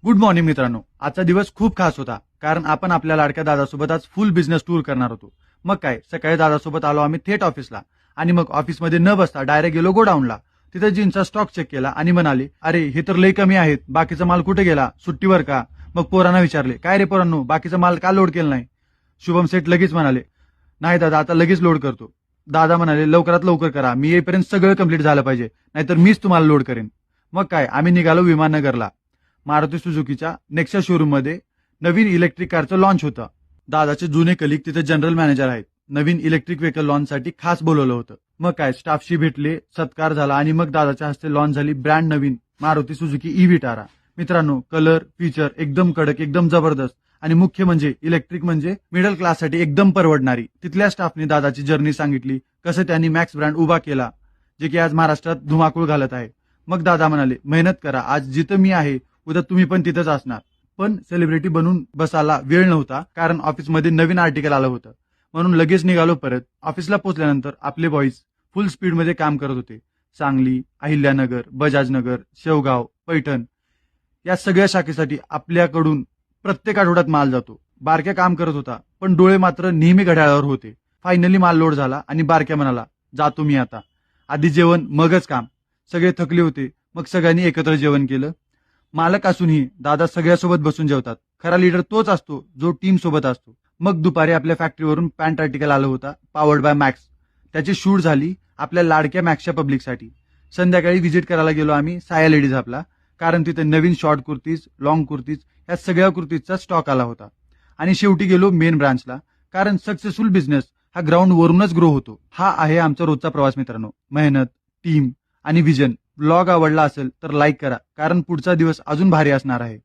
Good morning मित्रांनो. आजचा दिवस खूप खास होता कारण आपण आपल्या लाडक्या दादासोबत आज फुल बिझनेस टूर करणार होतो. मग काय, सकाळी दादासोबत आलो आम्ही थेट ऑफिसला आणि मग ऑफिसमध्ये न बसता डायरेक्ट गेलो गोडाऊनला. तिथे जीनचा स्टॉक चेक केला आणि म्हणाले, अरे हे तर लई कमी आहेत, बाकीचा माल कुठे गेला, सुट्टीवर का? मग पोरांना विचारले, काय रे पोरांनो, बाकीचा माल का लोड केला नाही? शुभम सेठ लगेच म्हणाले, नाही दादा आता लगेच लोड करतो. दादा म्हणाले, लवकरात लवकर करा, मी येईपर्यंत सगळं कंप्लीट झालं पाहिजे, नाहीतर मीच तुम्हाला लोड करेन. मग काय, आम्ही निघालो विमाननगरला. मारुती सुझुकीच्या नेक्सा शोरूम मध्ये नवीन इलेक्ट्रिक कारचं लॉन्च होतं. दादाचे जुने कलिग तिथे जनरल मॅनेजर आहेत. नवीन इलेक्ट्रिक व्हेकल लॉन्चसाठी खास बोलवलं होतं. मग काय, स्टाफशी भेटले, सत्कार झाला आणि मग दादाच्या हस्ते लॉन्च झाली ब्रँड नवीन मारुती सुझुकी ई-विटारा. मित्रांनो, कलर, फीचर एकदम कडक, एकदम जबरदस्त आणि मुख्य म्हणजे इलेक्ट्रिक म्हणजे मिडल क्लाससाठी एकदम परवडणारी. तिथल्या स्टाफने दादाची जर्नी सांगितली, कसं त्यांनी मॅक्स ब्रँड उभा केला, जे की आज महाराष्ट्रात धुमाकूळ घालत आहे. मग दादा म्हणाले, मेहनत करा, आज जिथं मी आहे उद्या तुम्ही पण तिथंच असणार. पण सेलिब्रिटी बनून बसायला वेळ नव्हता कारण ऑफिसमध्ये नवीन आर्टिकल आलं होतं. म्हणून लगेच निघालो परत. ऑफिसला पोहोचल्यानंतर आपले बॉईज फुल स्पीडमध्ये काम करत होते. सांगली, अहिल्यानगर, बजाजनगर, शेवगाव, पैठण या सगळ्या शाखेसाठी आपल्याकडून प्रत्येक आठवड्यात माल जातो. बारक्या काम करत होता पण डोळे मात्र नेहमी घड्याळावर होते. फायनली माल लोड झाला आणि बारक्या म्हणाला, जातो मी आता. आधी जेवण मगच काम. सगळे थकले होते, मग सगळ्यांनी एकत्र जेवण केलं. मालक असूनही दादा सगळ्यासोबत बसून जेवतात. खरा लीडर तोच असतो जो टीम सोबत असतो. मग दुपारी आपल्या फॅक्टरीवरून पॅन्ट आर्टिकल आलं होता, पॉवर्ड बाय मॅक्स. त्याची शूट झाली आपल्या लाडक्या मॅक्सच्या पब्लिकसाठी. संध्याकाळी व्हिजिट करायला गेलो आम्ही साया लेडीज हबला, कारण तिथे नवीन शॉर्ट कुर्तीज, लॉंग कुर्तीज या सगळ्या कुर्तीजचा स्टॉक आला होता. आणि शेवटी गेलो मेन ब्रांचला, कारण सक्सेसफुल बिझनेस हा ग्राउंड वरूनच ग्रो होतो. हा आहे आमचा रोजचा प्रवास मित्रांनो. मेहनत, टीम आणि व्हिजन. ब्लॉग आवडला असेल तर लाईक करा, कारण पुढचा दिवस अजून भारी असणार आहे.